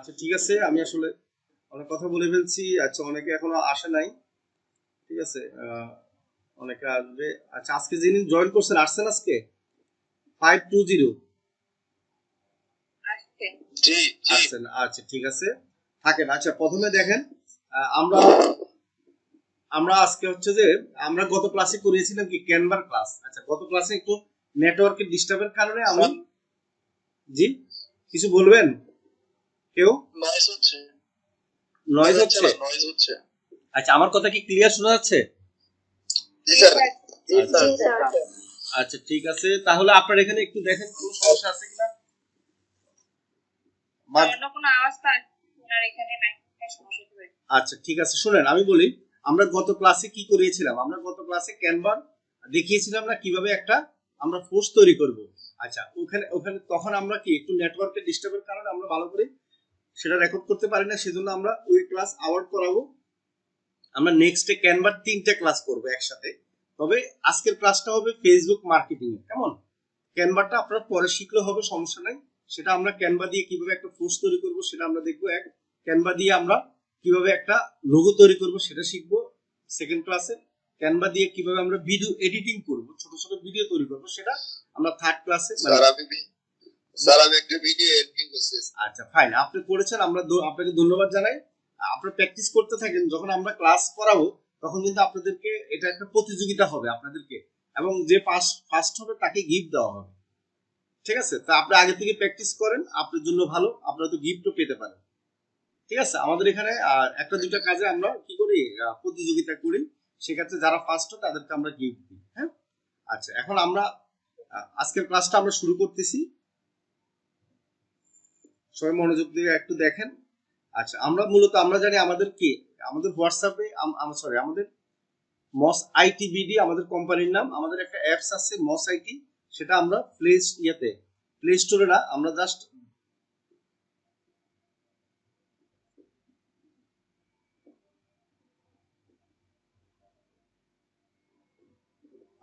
আচ্ছা ঠিক আছে, আমি আসলে অনেক কথা বলে ফেলছি। আচ্ছা, অনেকে এখনো আসে নাই। ঠিক আছে, অনেকে আসবে। আচ্ছা, আজকে যিনি জয়েন করছেন আসছেন আজকে 520 জি জি আসছেন। আচ্ছা ঠিক আছে, থাকেন। আচ্ছা, প্রথমে দেখেন, আমরা আমরা আজকে হচ্ছে যে আমরা গত ক্লাসে করিয়েছিলাম কি ক্যানভার ক্লাস। আচ্ছা, গত ক্লাসে একটু নেটওয়ার্কের ডিস্টার্বের কারণে আমি জি কিছু বলবেন কেউ? নয়েজ হচ্ছে নয়েজ হচ্ছে? নয়েজ হচ্ছে। আচ্ছা, আমার কথা কি ক্লিয়ার শোনা যাচ্ছে? জি স্যার আচ্ছা আচ্ছা ঠিক আছে, তাহলে আপনার এখানে একটু দেখেন কোনো সমস্যা আছে কিনা। অন্য কোনো আওয়াজ তো আপনার এখানে নাই, সমস্যা কি হয়েছে? আচ্ছা ঠিক আছে, শুনেন আমি বলি। আমরা গত ক্লাসে কি করিয়েছিলাম? আমরা গত ক্লাসে ক্যানভার দেখিয়েছিলাম না কিভাবে একটা আমরা পোস্ট তৈরি করব। আচ্ছা, ওখানে ওখানে তখন আমরা কি একটু নেটওয়ার্কের ডিস্টার্বের কারণে আমরা ভালো করে সেটা রেকর্ড করতে পারি না, সেজন্য আমরা ওই ক্লাস আবার করাবো। আমরা নেক্সটে ক্যানভার 3টা ক্লাস করব একসাথে। তবে আজকের ক্লাসটা হবে ফেসবুক মার্কেটিং এ। কেমন? ক্যানভাটা আপনারা পরে শিখলে হবে, সমস্যা নাই। সেটা আমরা ক্যানভা দিয়ে কিভাবে একটা পোস্ট তৈরি করব সেটা আমরা দেখবো। এক, ক্যানভা দিয়ে আমরা কিভাবে একটা লোগো তৈরি করব সেটা শিখবো সেকেন্ড ক্লাসে। ক্যানভা দিয়ে কিভাবে আমরা ভিডিও এডিটিং করব, ছোট ছোট ভিডিও তৈরি করব, সেটা আমরা থার্ড ক্লাসে। স্যার আমি একটা ভিডিও এডিটিং করছি। আচ্ছা ফাইন, আপনি করেছেন, আমরা আপনাকে ধন্যবাদ জানাই। আপনারা প্র্যাকটিস করতে থাকেন, যখন আমরা ক্লাস করাবো তখন কিন্তু আপনাদেরকে এটা একটা প্রতিযোগিতা হবে আপনাদেরকে, এবং যে ফার্স্ট হবে তাকে গিফট দেওয়া হবে। ঠিক আছে, তা আপনি আগে থেকে প্র্যাকটিস করেন, আপনার জন্য ভালো, আপনারা তো গিফটও পেতে পারেন। ঠিক আছে, আমাদের এখানে একটা দুইটা কাজে আমরা কি করি, প্রতিযোগিতা করি। সেক্ষেত্রে যারা ফার্স্ট হয় তাদেরকে আমরা গিফট দিই। হ্যাঁ, আচ্ছা এখন আমরা আজকের ক্লাসটা আমরা শুরু করতেছি। সবাই মনোযোগ দিয়ে একটু দেখেন। আচ্ছা, আমরা মূলত আমরা জানি আমাদের কি, আমাদের হোয়াটসঅ্যাপে সরি, আমাদের মস আইটি বিডি আমাদের কোম্পানির নাম। আমাদের একটা অ্যাপস আছে মস আইটি, সেটা আমরা প্লে স্টোরে না, আমরা জাস্ট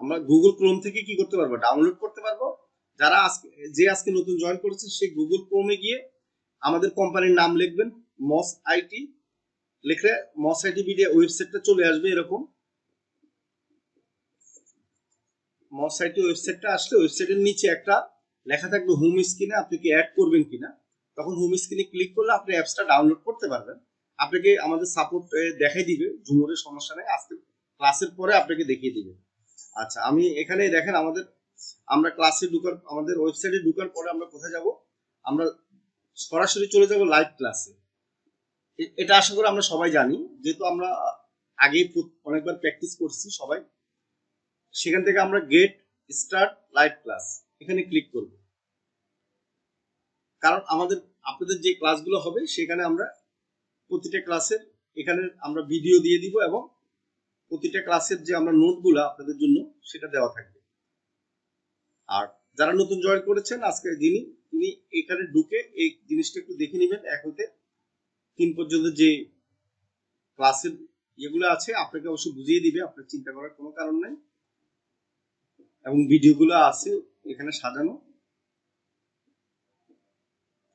আমরা গুগল ক্রোম থেকে কি করতে পারবো, ডাউনলোড করতে পারবো। যারা আজকে নতুন জয়েন করেছে সেই গুগল ক্রোমে গিয়ে আমাদের কোম্পানির নাম লিখবেন মস আইটি, লিখলে মস আইটি বিডি ওয়েবসাইটটা চলে আসবে এরকম। মস আইটি ওয়েবসাইটটা আসলে ওয়েবসাইটের নিচে একটা লেখা থাকবে হোম স্ক্রিনে, আপনি কি অ্যাড করবেন কিনা। তখন হোম স্ক্রিনে ক্লিক করলে আপনি অ্যাপসটা ডাউনলোড করতে পারবেন। আপনাকে আমাদের সাপোর্ট দেখাই দিবে, ঝুমুরের সমস্যা নেই, আজকে ক্লাসের পরে আপনাকে দেখিয়ে দিবে। আচ্ছা, আমি এখানে দেখেন আমরা ক্লাসে আমাদের ওয়েবসাইটে ঢোকার পরে আমরা কোথায় যাব, আমরা সরাসরি চলে যাব লাইভ ক্লাসে। এটা আশা করি আমরা সবাই জানি, যেহেতু আমরা আগে অনেকবার প্র্যাকটিস করছি সবাই। সেখান থেকে আমরা গেট স্টার্ট লাইভ ক্লাস এখানে ক্লিক করব, কারণ আপনাদের যে ক্লাসগুলো হবে সেখানে আমরা প্রতিটা ক্লাসের এখানে আমরা ভিডিও দিয়ে দিব, এবং প্রতিটা ক্লাসের যে আমরা নোটগুলো আপনাদের জন্য সেটা দেওয়া থাকবে। আর যারা নতুন জয়েন করেছেন আজকে তিনি এখানে ঢুকে এই জিনিসটা একটু দেখে নেবেন। 1 হতে 3 পর্যন্ত যে ক্লাসের এগুলো আছে আপনাকে অবশ্যই বুঝিয়ে দিবে, আপনার চিন্তা করার কোনো কারণ নেই। এবং ভিডিওগুলো আছে এখানে সাজানো।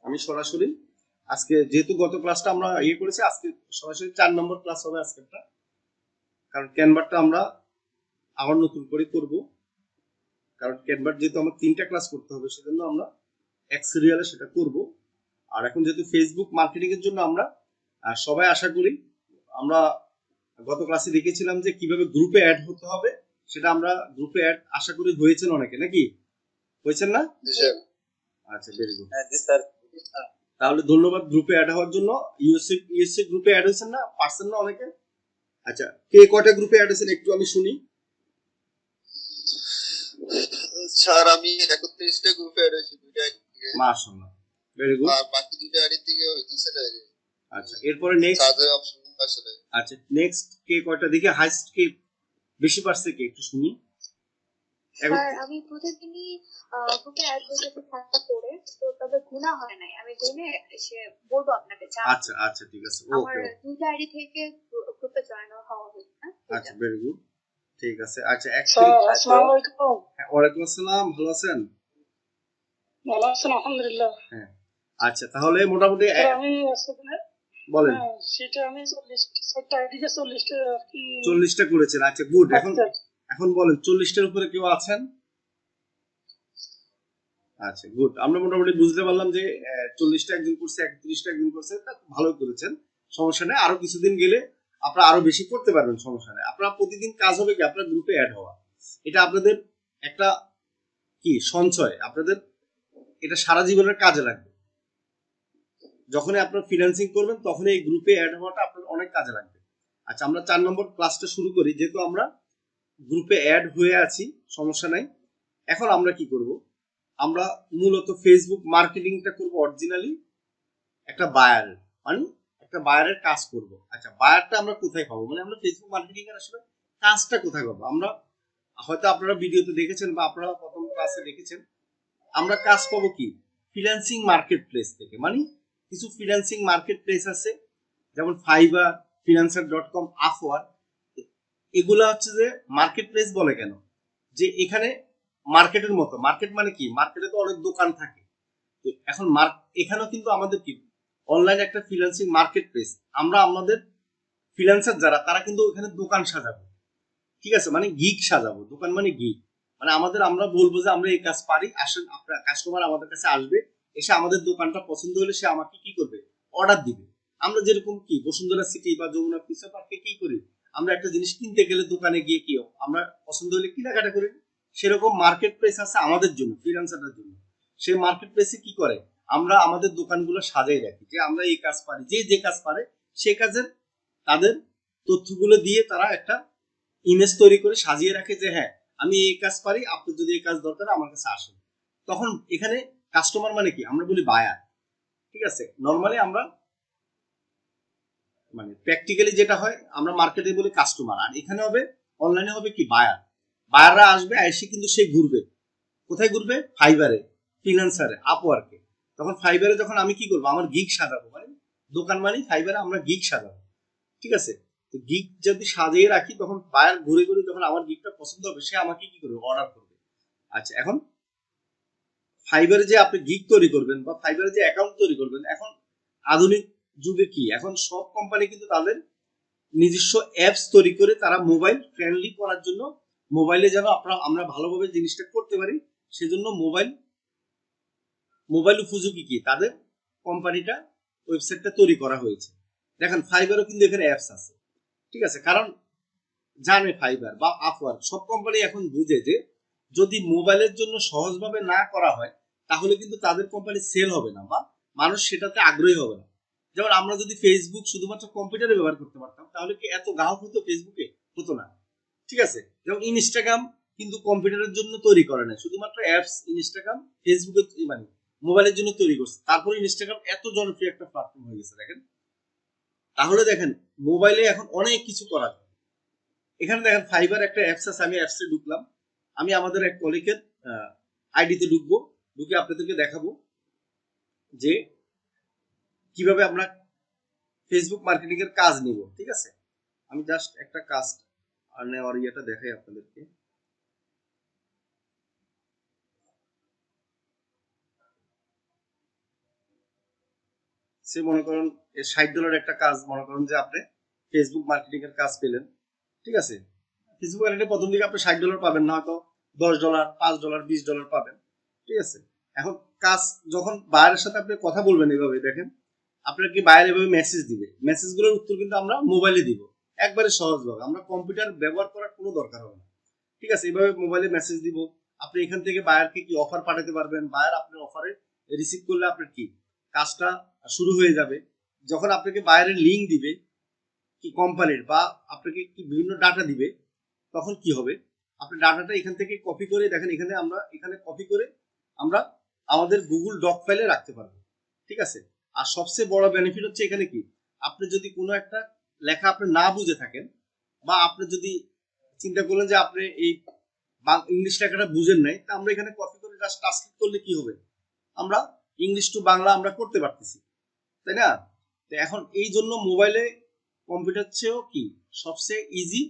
আমি সরাসরি আজকে যেহেতু গত ক্লাসটা আমরা করেছি, আজকে সরাসরি 4 নম্বর ক্লাস হবে আজকেরটা, কারণ ক্যানভারটা আমরা আবার নতুন করে করব। কারণ ক্যানভার যেহেতু আমার 3টা ক্লাস করতে হবে, সেজন্য আমরা এক সিরিয়ালে সেটা করব। আর এখন যেহেতু ফেসবুক মার্কেটিং এর জন্য আমরা সবাই আশা করি, আমরা গত ক্লাসে দেখেছিলাম যে কিভাবে গ্রুপে অ্যাড হতে হবে, সেটা আমরা গ্রুপে অ্যাড আশা করি হয়েছেন অনেকে, নাকি হয়েছেন না? আচ্ছা, ভেরি গুড। তাহলে ধন্যবাদ গ্রুপে অ্যাড হওয়ার জন্য। ইউএসএ গ্রুপে অ্যাড হয়েছেন না, পারছেন না অনেকে? আচ্ছা, কে কয়টা গ্রুপে অ্যাড হয়েছেন একটু আমি শুনি। স্যার আমি 31টা গ্রুপে অ্যাড হয়েছি, 2টা আইডি থেকে। মাশাআল্লাহ, ভেরি গুড। আর বাকি 2টা আইডি থেকে হইতেছে না। আচ্ছা, এরপরে নেক্সট। সার্চের অপশন আসলে। আচ্ছা, নেক্সট কে কয়টা দেখি, হাইস্ট কে বেশি পারছে কে একটু শুনি। স্যার আমি প্রতিদিনই গ্রুপে অ্যাড হয়েছে 7টা করে, তো তবে গুণা হয় নাই, আমি গুনে এসে বলবো আপনাকে। আচ্ছা আচ্ছা ঠিক আছে, আমার ওকে। 2টা আইডি থেকে গ্রুপে জয়েন হওয়া হয়েছে না। আচ্ছা, ভেরি গুড, ঠিক আছে। আচ্ছা, আসসালামু আলাইকুম। ওয়ালাইকুম আসসালাম, ভালো আছেন? ভালো আছেন? আলহামদুলিল্লাহ। হ্যাঁ, আচ্ছা, তাহলে মোটামুটি স্যার আমি আসলে বলেন। হ্যাঁ সেটা আমি 40টা আইডিকে 40টা আর কি 40টা করেছেন, আচ্ছা গুড। এখন আচ্ছা এখন বলেন 40টার উপরে কেউ আছেন? আচ্ছা গুড, আমরা মোটামুটি বুঝতে পারলাম যে 40টা একজন করছে, 31টা একজন করছে, তা ভালো করেছেন, সমস্যা নেই। আরো কিছুদিন গেলে আপনারা আরো বেশি করতে পারবেন, সমস্যা নেই। আপনারা প্রতিদিন কাজ হবে কি, আপনার গ্রুপে অ্যাড হওয়া, এটা আপনাদের একটা কি সঞ্চয়, আপনাদের এটা সারা জীবনের কাজে লাগবে। যখনই আপনার ফ্রিল্যান্সিং করবেন তখনই এই গ্রুপে অ্যাড হওয়াটা আপনার অনেক কাজে লাগবে। আচ্ছা, আমরা 4 নম্বর ক্লাসটা শুরু করি। যেহেতু আমরা গ্রুপে অ্যাড হয়ে আছি, সমস্যা নাই। এখন আমরা কি করব, আমরা মূলত ফেসবুক মার্কেটিংটা করব অরিজিনালি একটা বায়ারের, মানে একটা বায়ারের কাজ করব। আচ্ছা, বায়ারটা আমরা কোথায় পাবো, মানে আমরা ফেসবুক মার্কেটিং এর আসলে কাজটা কোথায় পাবো? আমরা হয়তো আপনারা ভিডিওতে দেখেছেন বা আপনারা প্রথম ক্লাসে দেখেছেন, আমরা কাজ পাবো কি ফ্রিল্যান্সিং মার্কেট প্লেস থেকে। মানে কিছু ফ্রিল্যান্সিং মার্কেট প্লেস আছে, যেমন ফাইবার, freelancer.com, আপওয়ার্ক। এগুলা হচ্ছে যে মার্কেট প্লেস বলে কেন, যে এখানে মার্কেটের মতো, মার্কেট মানে কি, মার্কেটে তো অনেক দোকান থাকে। তো এখন এখানেও কিন্তু আমাদের কি অনলাইন একটা ফ্রিল্যান্সিং মার্কেট প্লেস। আমরা আমাদের ফ্রিল্যান্সার যারা, তারা কিন্তু ওখানে দোকান সাজাবো, ঠিক আছে, মানে গিগ সাজাবো। দোকান মানে গিগ, মানে আমরা বলবো যে আমরা এই কাজ পারি, আসেন। আপনার কাস্টমার আমাদের কাছে আসবে, এসে আমাদের দোকানটা পছন্দ হলে সে আমাকে কি করবে, অর্ডার দিবে। আমরা যেরকম কি বসুন্ধরা সিটি বা যমুনা ফিউচার পার্কে কি করি, আমরা একটা জিনিস কিনতে গেলে দোকানে গিয়ে কি আমরা পছন্দ হলে কেনাকাটা করি। সেরকম মার্কেট প্লেস আছে আমাদের জন্য, ফ্রিল্যান্সারদের জন্য। সেই মার্কেট প্লেসে কি করে, আমরা আমাদের দোকানগুলো সাজাই রাখি, যে আমরা এই কাজ পারি, যে কাজ পারে সে কাজের তাদের তথ্যগুলো দিয়ে তারা একটা ইমেজ তৈরি করে সাজিয়ে রাখে, যে হ্যাঁ আমি এই কাজ পারি, আপনার যদি এই কাজ দরকার আমার কাছে আসেন। তখন এখানে কাস্টমার মানে কি, আমরা বলি বায়ার, ঠিক আছে। নরমালি আমরা মানে প্র্যাকটিক্যালি যেটা হয়, আমরা মার্কেটে বলি কাস্টমার, আর এখানে হবে অনলাইনে হবে কি বায়ার। বায়াররা আসবে, এসে কিন্তু সে ঘুরবে, কোথায় ঘুরবে, ফাইবারে, ফ্রিল্যান্সারে, আপওয়ার্কে। তখন ফাইবারে যখন আমি কি করবো, আমার গিগ সাজাবো, মানে দোকান মানে ফাইবারে আমরা গিগ সাজাবো, ঠিক আছে। তো গিগ যদি সাজিয়ে রাখি, তখন বায়ার ঘুরে ঘুরে যখন আমার গিগটা পছন্দ হবে, সে আমাকে কি করবে, অর্ডার করবে। আচ্ছা, এখন ফাইবারে যে আপনি গিগ তৈরি করবেন বা ফাইবারে যে অ্যাকাউন্ট তৈরি করবেন, এখন আধুনিক যুগে কি, এখন সব কোম্পানি কিন্তু তাদের নিজস্ব অ্যাপস তৈরি করে তারা মোবাইল ফ্রেন্ডলি করার জন্য, মোবাইলে যেন আমরা ভালোভাবে জিনিসটা করতে পারি, সেজন্য মোবাইল উপযোগী কি তাদের কোম্পানিটা ওয়েবসাইটটা তৈরি করা হয়েছে। দেখেন ফাইবারও কিন্তু এখানে অ্যাপস আছে, ঠিক আছে। কারণ জানে ফাইবার বা আপওয়ার্ক, সব কোম্পানি এখন বুঝে যে যদি মোবাইলের জন্য সহজভাবে না করা হয়, তাহলে কিন্তু তাদের কোম্পানি সেল হবে না বা মানুষ সেটাতে আগ্রহী হবে না। যেমন আমরা যদি ফেসবুক শুধুমাত্র কম্পিউটারে ব্যবহার করতে পারতাম, তাহলে কি এত গ্রাহক হতো ফেসবুকে, হতো না, ঠিক আছে। যেমন ইনস্টাগ্রাম কিন্তু কম্পিউটারের জন্য তৈরি করে না, শুধুমাত্র অ্যাপস ইনস্টাগ্রাম ফেসবুকে মানে মোবাইলের জন্য তৈরি করছে, তারপরে ইনস্টাগ্রাম এত জনপ্রিয় একটা প্ল্যাটফর্ম হয়ে গেছে দেখেন। তাহলে দেখেন মোবাইলে এখন অনেক কিছু করা যায়। এখানে দেখেন ফাইবার একটা অ্যাপস আছে, আমি অ্যাপসে ঢুকলাম, আমি আমাদের এক কলিগের আইডিতে ঢুকবো, ঢুকে আপনাদেরকে দেখাবো যে কিভাবে আমরা ফেসবুক মার্কেটিং এর কাজ নিব, ঠিক আছে। আমি জাস্ট একটা কাজ নেওয়ার ইয়েটা দেখাই আপনাদেরকে। সে মনে করেন $60 একটা কাজ, মনে করেন যে আপনি ফেসবুক মার্কেটিং এর কাজ পেলেন, ঠিক আছে। ফেসবুক মার্কেটিং প্রথম দিকে আপনি $60 পাবেন না, হয়তো $10, $5, $20 পাবেন, ঠিক আছে। এখন কাজ যখন বায়ারের সাথে আপনি কথা বলবেন, এভাবে দেখেন আপনার কি বায়ার এভাবে মেসেজ দিবে, মেসেজগুলোর উত্তর কিন্তু আমরা মোবাইলে দিব, একবারে সহজভাবে, আমরা কম্পিউটার ব্যবহার করার কোনো দরকার হবে না, ঠিক আছে। এইভাবে মোবাইলে মেসেজ দিব, আপনি এখান থেকে বায়ারকে কি অফার পাঠাতে পারবেন, বায়ার আপনার অফারে রিসিভ করলে আপনার কি কাজটা শুরু হয়ে যাবে। যখন আপনাকে বায়ারের লিঙ্ক দিবে কি কোম্পানির, বা আপনাকে কি বিভিন্ন ডাটা দিবে, তখন কি হবে, আপনি ডাটাটা এখান থেকে কপি করে দেখেন, এখানে কপি করে আমরা আমাদের গুগল ডক ফাইলে রাখতে পারবো, ঠিক আছে। আর সবচেয়ে বড় বেনিফিট হচ্ছে এখানে কি, আপনি যদি কোনো একটা লেখা আপনি না বুঝে থাকেন, বা আপনি যদি চিন্তা করলেন যে আপনি এই ইংলিশ লেখাটা বুঝেন নাই, তা আমরা এখানে কপি করে জাস্ট ট্রান্সলেট করলে কি হবে, আমরা ইংলিশ টু বাংলা আমরা করতে পারতেছি, তাই না। তো এখন এই জন্য মোবাইলে কম্পিউটার চেয়েও কি সবচেয়ে ইজি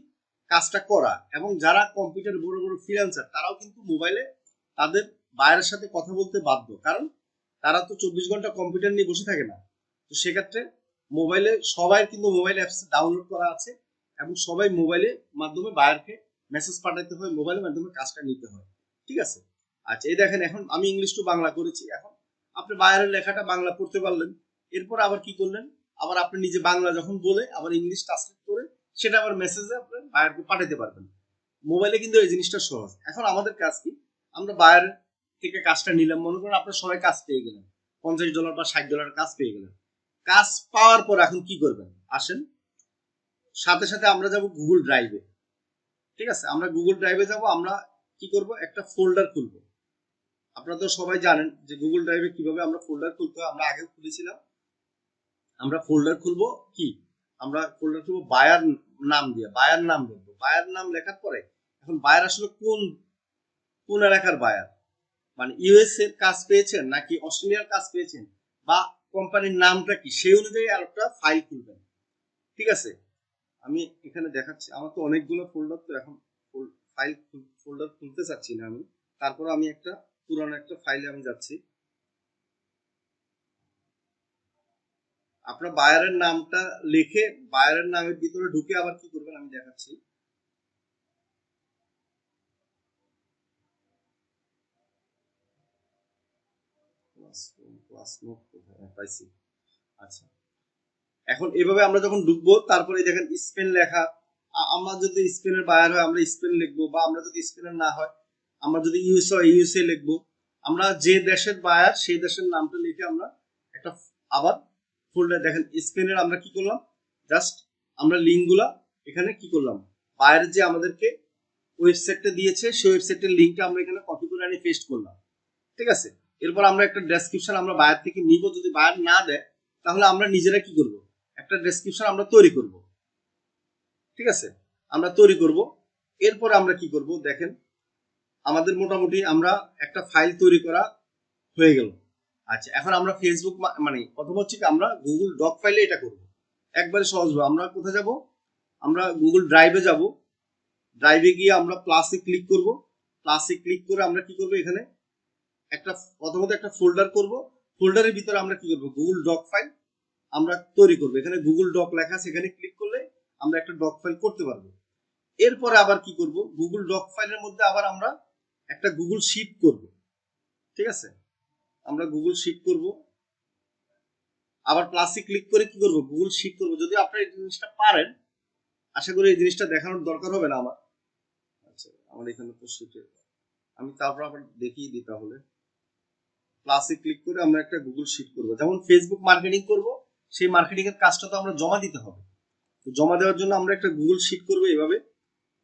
কাজটা করা। এবং যারা কম্পিউটার বড় বড় ফ্রিল্যান্সার, তারাও কিন্তু মোবাইলে তাদের বায়ারের সাথে কথা বলতে বাধ্য, কারণ তারা তো 24 ঘন্টা কম্পিউটার নিয়ে বসে থাকে না। তো সেক্ষেত্রে মোবাইলে সবাই কিন্তু মোবাইল অ্যাপস ডাউনলোড করা আছে এবং সবাই মোবাইলের মাধ্যমে বায়ারকে মেসেজ পাঠাতে হয়, মোবাইলের মাধ্যমে কাজটা নিতে হয়। ঠিক আছে? আচ্ছা, এই দেখেন এখন আমি ইংলিশ টু বাংলা করেছি। এখন আপনি বায়ারের লেখাটা বাংলা পড়তে পারলেন। এরপর আবার কি করলেন? আবার আপনি নিজে বাংলা যখন বলে আবার ইংলিশ ট্রান্সলেট করে সেটা আবার মেসেজে আপনি বায়ারকে পাঠাতে পারবেন। মোবাইলে কিন্তু এই জিনিসটা সহজ। এখন আমাদের কাজ কি? আমরা বায়ার থেকে কাজটা নিলাম, মনে করেন আপনার সবাই কাজ পেয়ে গেলেন, $50 বা $60 কাজ পেয়ে গেলেন। কাজ পাওয়ার পর এখন কি করবেন? আসেন, সাথে সাথে আমরা যাব গুগল ড্রাইভে। ঠিক আছে? আমরা গুগল ড্রাইভে যাব। আমরা কি করব? একটা ফোল্ডার খুলব। আপনারা তো সবাই জানেন যে গুগল ড্রাইভে কিভাবে আমরা ফোল্ডার খুলতে হয়, আমরা আগেও খুলেছিলাম। আমরা ফোল্ডার খুলব কি? আমরা ফোল্ডার খুলব বায়ার নাম দিয়ে, বায়ার নাম লিখবো। বায়ার নাম লেখার পরে এখন বায়ার আসলে কোন কোন এলাকার বায়ার, মানে ইউএস এর কাজ পেয়েছেন নাকি অস্ট্রেলিয়ার কাজ পেয়েছেন বা কোম্পানির নামটা কি, সেই অনুযায়ী আর একটা ফাইল খুলবেন। ঠিক আছে? আমি এখানে দেখাচ্ছি, আমার তো অনেকগুলো ফোল্ডার, তো এখন ফাইল ফোল্ডার খুলতে চাচ্ছি না আমি। তারপর আমি একটা পুরানো একটা ফাইলে আমি যাচ্ছি। আপনার বায়ারের নামটা লিখে বায়ারের নামের ভিতরে ঢুকে আবার কি করবেন আমি দেখাচ্ছি। পাইছি। আচ্ছা, এখন এভাবে আমরা যখন ঢুকবো তারপরে দেখেন স্পেন লেখা। আমরা যদি স্পেনের বায়ার হয় আমরা স্পেন লিখবো, বা আমরা যদি স্পেনের না হয় আমরা যদি ইউএস হয় ইউএসএ লিখবো। আমরা যে দেশের বায়ার সেই দেশের নামটা লিখে আমরা একটা আবার ফোল্ডার, দেখেন স্পেনের আমরা কি করলাম, জাস্ট আমরা লিঙ্কগুলা এখানে কি করলাম, বায়ারের যে আমাদেরকে ওয়েবসাইটটা দিয়েছে সেই ওয়েবসাইটের লিঙ্কটা আমরা এখানে কপি করে আনি পেস্ট করলাম। ঠিক আছে? এরপর আমরা একটা ডেসক্রিপশন আমরা বায়ার থেকে নিব। যদি বায়ার না দেয় তাহলে আমরা নিজেরা কি করব, একটা ডেসক্রিপশন আমরা তৈরি করব। ঠিক আছে? আমরা তৈরি করব। এরপর আমরা কি করব, দেখেন আমাদের মোটামুটি আমরা একটা ফাইল তৈরি করা হয়ে গেল। আচ্ছা, এখন আমরা ফেসবুক মানে প্রথম হচ্ছে কি আমরা গুগল ডক ফাইলে এটা করব। একবারে সহজ হবে। আমরা কোথায় যাব? আমরা গুগল ড্রাইভে যাব। ড্রাইভে গিয়ে আমরা প্লাসে ক্লিক করব। প্লাসে ক্লিক করে আমরা কি করব, এখানে একটা প্রথমত একটা ফোল্ডার করব। ফোল্ডারের ভিতরে আমরা কি করব, গুগল ডক ফাইল আমরা তৈরি করব। এখানে গুগল ডক লেখা আছে, এখানে ক্লিক করলে আমরা একটা ডক ফাইল করতে পারবো। এরপরে আবার কি করব, গুগল ডক ফাইলের মধ্যে আবার আমরা একটা গুগল শিট করব। ঠিক আছে? আমরা গুগল শিট করব। আবার প্লাসে ক্লিক করে কি করব, গুগল শিট করব। যদি আপনারা এই জিনিসটা পারেন, আশা করি এই জিনিসটা দেখানোর দরকার হবে না আমার। আচ্ছা, আমার এখানে তো শিটে আমি তারপর আবার দেখিয়ে দিই। তাহলে প্লাসে ক্লিক করে আমরা একটা গুগল শিট করব। যেমন ফেসবুক মার্কেটিং করব, সেই মার্কেটিং এর কাজটা তো আমরা জমা দিতে হবে। তো জমা দেওয়ার জন্য আমরা একটা গুগল শিট করব। এভাবে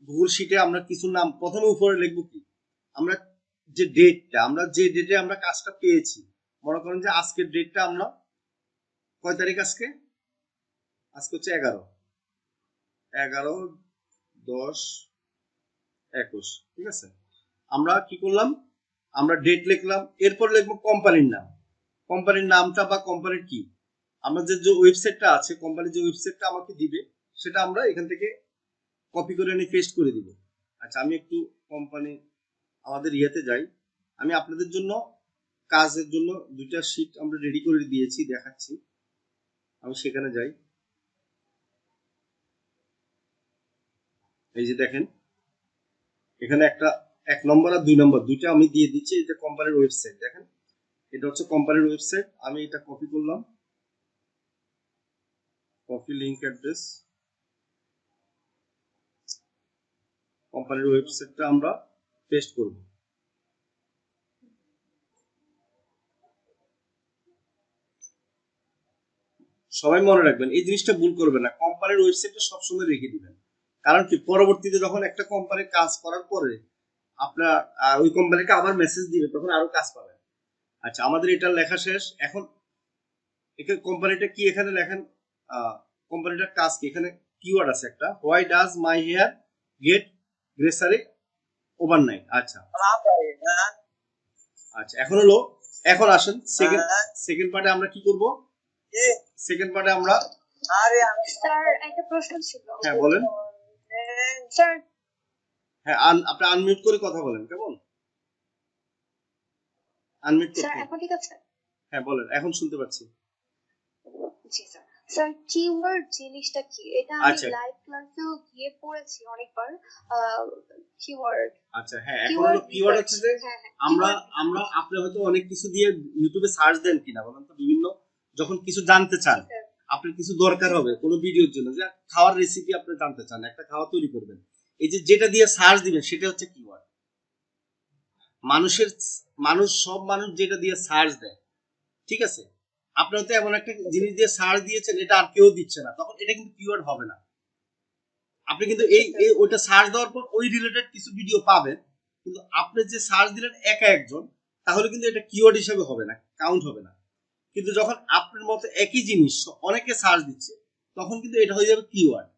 গুগল শিটে আমরা কিছু নাম প্রথমে উপরে লিখবো কি, আমরা যে ডেটটা, আমরা যে ডেটে আমরা কাজটা পেয়েছি, মনে করেন যে আজকের ডেটটা আমরা কয় তারিখ, আজকে আজকে হচ্ছে 11/10/21। ঠিক আছে? আমরা কি করলাম, আমরা ডেট লিখলাম। এরপর লিখবো কোম্পানির নাম। কোম্পানির নামটা বা কোম্পানির কি, আমাদের যে ওয়েবসাইটটা আছে, কোম্পানির যে ওয়েবসাইটটা আমাকে দিবে সেটা আমরা এখান থেকে কপি করে এনে পেস্ট করে দিব। আচ্ছা, আমি একটু কোম্পানি আমাদের ইয়েতে যাই। আমি আপনাদের জন্য কাজের জন্য দুইটা শিট আমরা রেডি করে দিয়েছি, দেখাচ্ছি। আমি সেখানে যাই। এই যে দেখেন এখানে একটা 1 নম্বর আর 2 নম্বর দুইটা আমি দিয়ে দিচ্ছি। এটা কোম্পানির ওয়েবসাইট, দেখেন এটা হচ্ছে কোম্পানির ওয়েবসাইট। আমি এটা কপি করলাম, কপি লিংক অ্যাড্রেস। কোম্পানির ওয়েবসাইটটা আমরা পেস্ট করব। সবাই মনে রাখবেন এই জিনিসটা ভুল করবেন না, কোম্পানির ওয়েবসাইটটা সবসময় রেখে দিবেন। কারণ কি, পরবর্তীতে যখন একটা কোম্পানির কাজ করার পরে আপনার ওই কোম্পানিকে আবার মেসেজ দিবে, তখন আরো কাজ পাবেন। আচ্ছা, আমাদের এটা লেখা শেষ। এখন এখানে কোম্পানিটা কি, এখানে লেখেন কোম্পানিটার কাজ কি। এখানে কিওয়ার্ড আছে একটা, why does my hair get greasy overnight. আচ্ছা আচ্ছা, এখন হলো, এখন আসেন সেকেন্ড পার্টে আমরা কি করব। সেকেন্ড পার্টে আমরা স্যার একটা প্রশ্ন ছিল। হ্যাঁ বলেন। স্যার হ্যাঁ, আপনি আনমিউট করে কথা বলেন, কেমন আনমিউট স্যার করতে। এখন ঠিক আছে? হ্যাঁ বলেন, এখন শুনতে পাচ্ছি। জি স্যার। স্যার কিওয়ার্ড জিনিসটা কি? এটা আমি আচ্ছা লাইভ ক্লাসেও গিয়ে পড়েছি অনেকবার। কিওয়ার্ড আচ্ছা, হ্যাঁ এখন হলো কিওয়ার্ড কিওয়ার্ড রিসার্চ। হচ্ছে যে হ্যাঁ হ্যাঁ, আমরা কিওয়ার্ড আমরা রিসার্চ। আপনি হয়তো অনেক কিছু দিয়ে ইউটিউবে সার্চ দেন কিনা বলেন তো, বিভিন্ন যখন কিছু জানতে চান, জি স্যার। আপনার কিছু দরকার জি হবে স্যার। কোনো ভিডিওর জন্য, যে খাওয়ার রেসিপি আপনি জানতে চান, একটা খাওয়া তৈরি করবেন, এই যে যেটা দিয়ে সার্চ দিবেন সেটা হচ্ছে কিওয়ার্ড। মানুষের মানুষ যেটা দিয়ে সার্চ দেয়, ঠিক আছে, আপনি হয়তো এমন একটা জিনিস দিয়ে সার্চ দিয়েছেন এটা আর কেউ দিচ্ছে না, তখন এটা কিন্তু কিওয়ার্ড হবে না। আপনি কিন্তু জি এই স্যার। এই ওইটা সার্চ দেওয়ার পর ওই রিলেটেড কিছু ভিডিও পাবেন, কিন্তু আপনি যে সার্চ দিলেন একা একজন, তাহলে কিন্তু এটা কিওয়ার্ড হিসেবে হবে না, কাউন্ট হবে না। কিন্তু যখন আপনার মতো একই জিনিস অনেকে সার্চ দিচ্ছে, তখন কিন্তু এটা হয়ে যাবে কিওয়ার্ড।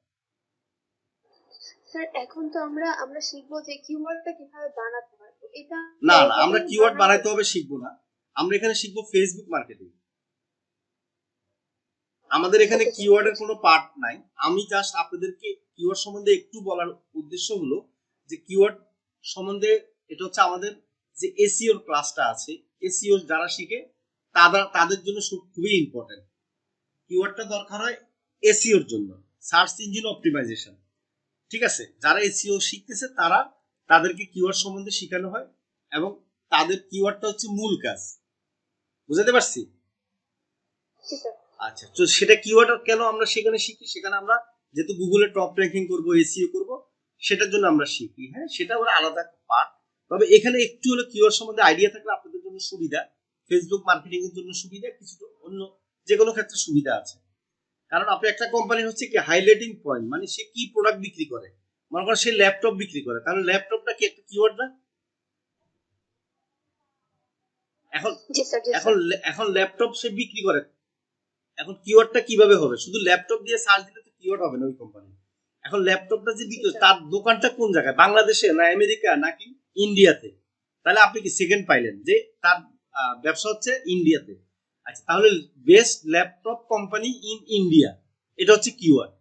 স্যার এখন তো আমরা আমরা শিখবো যে কিওয়ার্ডটা কিভাবে বানাতে হয়। তো এটা না না, আমরা ওইভাবেই কিওয়ার্ড বানাবো। বানাইতে হবে শিখবো না, আমরা এখানে শিখবো ফেসবুক মার্কেটিং। আমাদের এখানে ওকে স্যার, ঠিক কিওয়ার্ডের আছে। কোনো পার্ট নাই। আমি জাস্ট আপনাদেরকে কিওয়ার্ড সম্বন্ধে একটু বলার উদ্দেশ্য হলো যে কিওয়ার্ড সম্বন্ধে, এটা হচ্ছে আমাদের যে এসইওর ক্লাসটা আছে, এসইও যারা শিখে তাদের জন্য খুবই ইম্পর্টেন্ট। কিওয়ার্ডটা দরকার হয় এসইওর জন্য, সার্চ ইঞ্জিন অপটিমাইজেশন। ঠিক আছে, যারা এসইও শিখতেছে তাদেরকে কিওয়ার্ড সম্বন্ধে শেখানো হয়, এবং তাদের কিওয়ার্ডটা হচ্ছে মূল কাজ। বুঝাতে পারছি? জি স্যার। আচ্ছা, তো সেটা কিওয়ার্ড কেন আমরা সেখানে শিখি, সেখানে আমরা যেহেতু গুগলে টপ র্যাঙ্কিং করব, এসইও করব, সেটার জন্য আমরা শিখি। হ্যাঁ, সেটা ওর আলাদা পার্ট। তবে এখানে একটু হলো কিওয়ার্ড সম্বন্ধে আইডিয়া থাকলে আপনাদের জন্য সুবিধা, ফেসবুক মার্কেটিং এর জন্য সুবিধা, কিছুটা অন্য যে কোনো ক্ষেত্রে সুবিধা আছে। কারণ আপনি একটা কোম্পানি হচ্ছে কি হাইলাইটিং পয়েন্ট, মানে সে কি প্রোডাক্ট বিক্রি করে, মনে করেন সে ল্যাপটপ বিক্রি করে, তাহলে ল্যাপটপটা কি একটা কিওয়ার্ড না? এখন জি স্যার। জি এখন স্যার। এখন ল্যাপটপ সে বিক্রি করে, এখন কিওয়ার্ডটা কিভাবে হবে? শুধু ল্যাপটপ দিয়ে সার্চ দিলে তো কিওয়ার্ড হবে না ওই কোম্পানি। এখন ল্যাপটপটা যে জি বিক্রি, স্যার। তার দোকানটা কোন জায়গায়, বাংলাদেশে না আমেরিকা নাকি ইন্ডিয়াতে? তাহলে আপনি কি সেকেন্ড পাইলেন যে তার ব্যবসা হচ্ছে ইন্ডিয়াতে। আচ্ছা, তাহলে best laptop company in India, এটা হচ্ছে কিওয়ার্ড।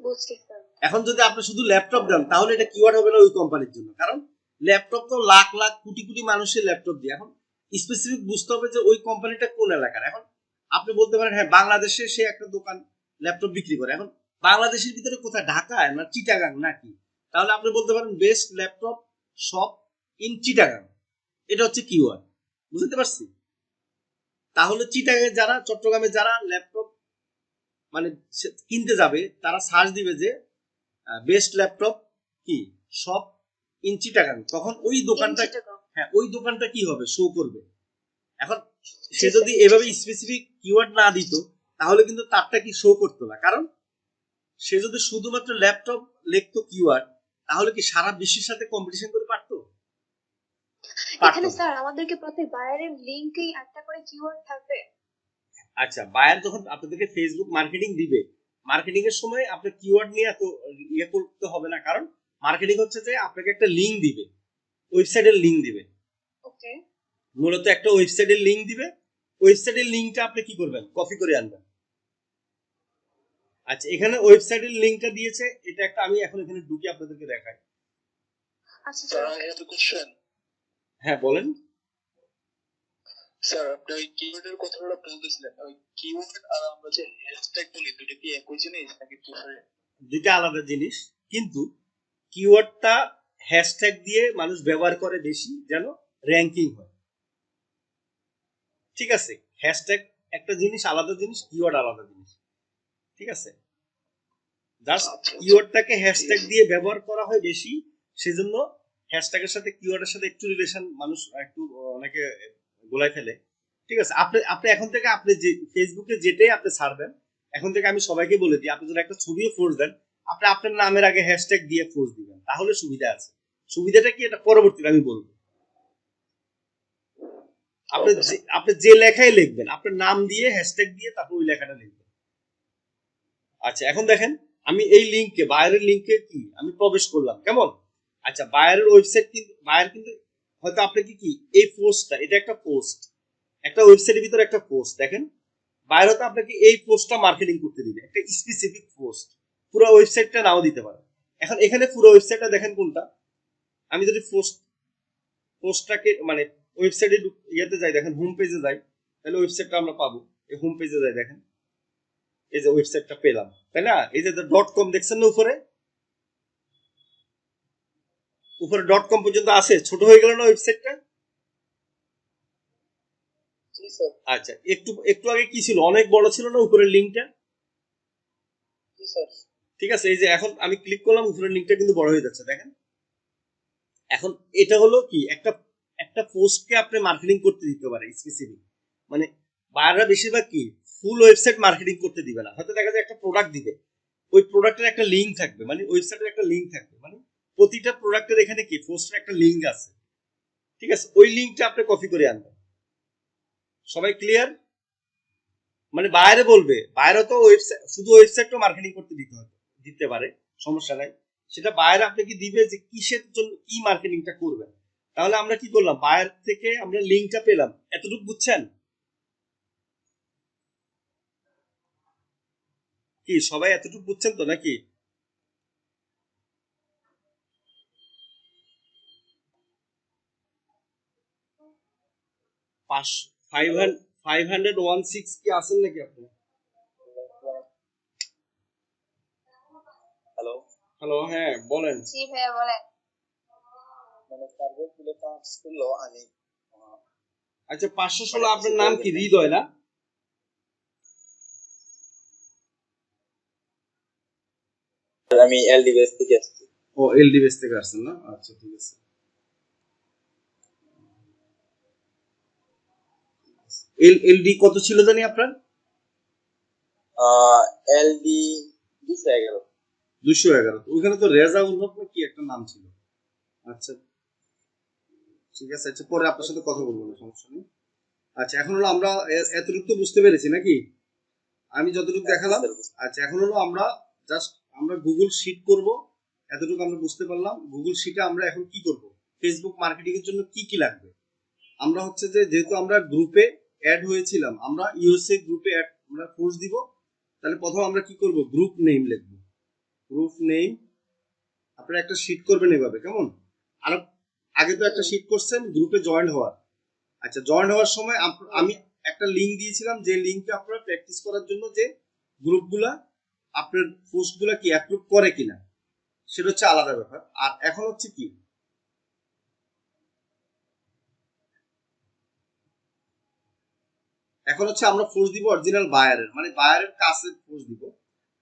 বুঝছি স্যার। এখন যদি আপনি শুধু ল্যাপটপ দেন, তাহলে এটা কিওয়ার্ড হবে না ওই কোম্পানির জন্য, কারণ ল্যাপটপ তো লাখ লাখ কোটি কোটি মানুষের ল্যাপটপ দিয়ে। এখন স্পেসিফিক বুঝতে হবে যে ওই কোম্পানিটা কোন এলাকার। এখন আপনি বলতে পারেন হ্যাঁ বাংলাদেশে সে একটা দোকান ল্যাপটপ বিক্রি করে, এখন বাংলাদেশের ভিতরে কোথায়, ঢাকায় না চিটাগাং নাকি? তাহলে আপনি বলতে পারেন best laptop shop in Chittagong, এটা হচ্ছে কিওয়ার্ড। বুঝতে পারছি? তাহলে চিটাগাং যারা, চট্টগ্রামে যারা ল্যাপটপ মানে কিনতে যাবে, তারা সার্চ দিবে যে বেস্ট ল্যাপটপ কি শপ ইন চিটাগাং, তখন ওই দোকানটা, চিটাগং। হ্যাঁ ওই দোকানটা কি হবে, শো করবে। এখন সে জি স্যার। যদি এভাবে স্পেসিফিক কিওয়ার্ড না দিত, তাহলে কিন্তু তারটা কি শো করতো না। কারণ সে যদি শুধুমাত্র ল্যাপটপ লিখতো কিওয়ার্ড, তাহলে কি সারা বিশ্বের সাথে কম্পিটিশন করে পারতো? পারতো এখানে না। স্যার আমাদেরকে প্রতি বায়ারের লিংকেই একটা করে কিওয়ার্ড থাকবে। আচ্ছা, বায়ার যখন আপনাদেরকে ফেসবুক মার্কেটিং দিবে, মার্কেটিং এর সময় আপনার কিওয়ার্ড নিয়ে এত ইয়ে করতে হবে না, কারণ মার্কেটিং হচ্ছে যে আপনাকে একটা লিঙ্ক দিবে, ওয়েবসাইটের লিঙ্ক দিবে, ওকে। মূলত একটা ওয়েবসাইটের লিঙ্ক দিবে। ওয়েবসাইটের লিঙ্কটা আপনি কি করবেন, কপি করে আনবেন। আচ্ছা, এখানে ওয়েবসাইটের লিঙ্কটা দিয়েছে, এটা একটা আমি এখন এখানে ঢুকি আপনাদেরকে দেখাই। আচ্ছা sir sir. I have a question. হ্যাঁ বলেন। স্যার আপনি ওই কিওয়ার্ডের কথাটা বলতেছিলেন, ওই কিওয়ার্ড আর আমরা যে হ্যাশট্যাগ বলি দুটো কি একই জিনিস নাকি ডিফারেন্ট? দুইটা আলাদা জিনিস, কিন্তু কিওয়ার্ডটা হ্যাশট্যাগ দিয়ে মানুষ ব্যবহার করে বেশি, যেন র্যাঙ্কিং হয়। ঠিক আছে, হ্যাশট্যাগ একটা জিনিস, আলাদা জিনিস, কিওয়ার্ড আলাদা জিনিস। ঠিক আছে, জাস্ট আচ্ছা আচ্ছা, কিওয়ার্ডটাকে ঠিক হ্যাশট্যাগ আছে। দিয়ে ব্যবহার করা হয় বেশি, সেজন্য হ্যাশট্যাগের সাথে কিওয়ার্ডের সাথে একটু রিলেশন মানুষ একটু অনেকে গোলায় ফেলে। ঠিক আছে, আপনি আপনি এখন থেকে আপনি যে ফেসবুকে যেটাই আপনি ছাড়বেন, এখন থেকে আমি সবাইকে বলে দিই, আপনি যদি একটা ছবিও পোস্ট দেন, আপনি আপনার নামের আগে হ্যাশট্যাগ দিয়ে পোস্ট দিবেন, তাহলে সুবিধা আছে। সুবিধাটা কি, এটা পরবর্তীতে আমি বলবো। আপনি ওকে স্যার। আপনি যে লেখাই লিখবেন, আপনার নাম দিয়ে হ্যাশট্যাগ দিয়ে তারপর ওই লেখাটা লিখবেন। আচ্ছা, এখন দেখেন আমি এই লিংকে, বায়ারের লিংকে কি আমি প্রবেশ করলাম, কেমন? আচ্ছা, বায়ারের ওয়েবসাইট, কিন্তু বায়ার কিন্তু হয়তো আপনাকে কি এই পোস্টটা, এটা একটা পোস্ট, একটা ওয়েবসাইটের ভিতরে একটা পোস্ট দেখেন, বায়ার হয়তো আপনাকে এই পোস্টটা মার্কেটিং করতে দিবে, একটা স্পেসিফিক পোস্ট, পুরো ওয়েবসাইটটা নাও দিতে পারে। এখন এখানে পুরো ওয়েবসাইটটা দেখেন কোনটা, আমি যদি পোস্টটাকে মানে ওয়েবসাইটে ইয়েতে যাই, দেখেন হোম পেজে যাই, তাহলে ওয়েবসাইটটা আমরা পাবো। এই হোম পেজে যাই, দেখেন এই যে ওয়েবসাইটটা পেলাম, তাই না? এই যে ডট কম দেখছেন না উপরে, উপরে ডট কম পর্যন্ত আছে, ছোট হয়ে গেল না ওয়েবসাইটটা? জি স্যার। আচ্ছা, একটু একটু আগে কি ছিল, অনেক বড় ছিল না উপরের লিঙ্কটা? জি স্যার। ঠিক আছে, এই যে এখন আমি ক্লিক করলাম, উপরের লিঙ্কটা কিন্তু বড় হয়ে যাচ্ছে, দেখেন। এখন এটা হলো কি, একটা একটা পোস্টকে আপনি মার্কেটিং করতে দিতে পারে স্পেসিফিক, মানে বায়াররা বেশিরভাগ কি ফুল ওয়েবসাইট মার্কেটিং করতে দিবে না, হয়তো দেখা যায় একটা প্রোডাক্ট দিবে, ওই প্রোডাক্টের একটা লিঙ্ক থাকবে, মানে ওয়েবসাইটের একটা লিঙ্ক থাকবে, মানে প্রতিটা প্রোডাক্টের এখানে কি পোস্টের একটা লিঙ্ক আছে, ঠিক আছে? ওই লিঙ্কটা আপনি কপি করে আনবেন। সবাই ক্লিয়ার? মানে বাইরে বলবে, বাইরে তো ওয়েবসাইট, শুধু ওয়েবসাইটও মার্কেটিং করতে দিতে পারে, সমস্যা নাই। সেটা বাইরে আপনাকে দিবে যে কিসের জন্য কি মার্কেটিংটা করবেন। তাহলে আমরা কি করলাম, বাইরে থেকে আমরা লিঙ্কটা পেলাম, এতটুকু বুঝছেন? কি সবাই এতটুকু বুঝছেন তো নাকি? পাঁচ 516 কি আছেন নাকি আপনি? হ্যালো। হ্যালো, হ্যাঁ বলেন। জি ভাইয়া বলেন। মানে সার্ভার খুলে কাজ করলো আমি আচ্ছা, 516 আপনার নাম কি? হৃদয় না? আমি এলডিবিএস থেকে আসছি। ও, এলডিবিএস থেকে আসছেন না? আচ্ছা, ঠিক আছে। এলডি কত ছিল জানি আপনার? এলডি 211। 211। ওইখানে তো রেজা উল হক না কি একটা নাম ছিল। আচ্ছা, ঠিক আছে। আচ্ছা, পরে আপনার সাথে কথা বলবো, না সমস্যা নেই। আচ্ছা, এখন হলো আমরা এতটুকু তো বুঝতে পেরেছি নাকি? আমি যতটুকু দেখালাম। আচ্ছা, এখন হলো আমরা জাস্ট আমরা গুগল শিট করব, এতটুকু আমরা বুঝতে পারলাম। গুগল শিটে আমরা এখন কি করব, ফেসবুক মার্কেটিং এর জন্য কি কি লাগবে। আমরা হচ্ছে যে যেহেতু আমরা গ্রুপে অ্যাড হয়েছিলাম, আমরা ইউএসএ গ্রুপে অ্যাড আমরা ফোর্স দিব। তাহলে প্রথম আমরা কি করব, গ্রুপ নেম লিখব। গ্রুপ নেম আপনারা একটা শিট করবেন এভাবে, কেমন? আর আগে তো একটা শিট করছেন গ্রুপে জয়েন হওয়ার। আচ্ছা, জয়েন হওয়ার সময় আমি একটা লিংক দিয়েছিলাম, যে লিংকে আপনারা প্র্যাকটিস করার জন্য যে গ্রুপগুলা আপনার পোস্টগুলা কি অ্যাপ্রুভ করে কিনা, সেটা হচ্ছে আলাদা ব্যাপার। আর এখন হচ্ছে কি, এখন হচ্ছে আমরা ফোর্স দিব অরিজিনাল বায়ারের, মানে বায়ারের কাছে ফোর্স দিব।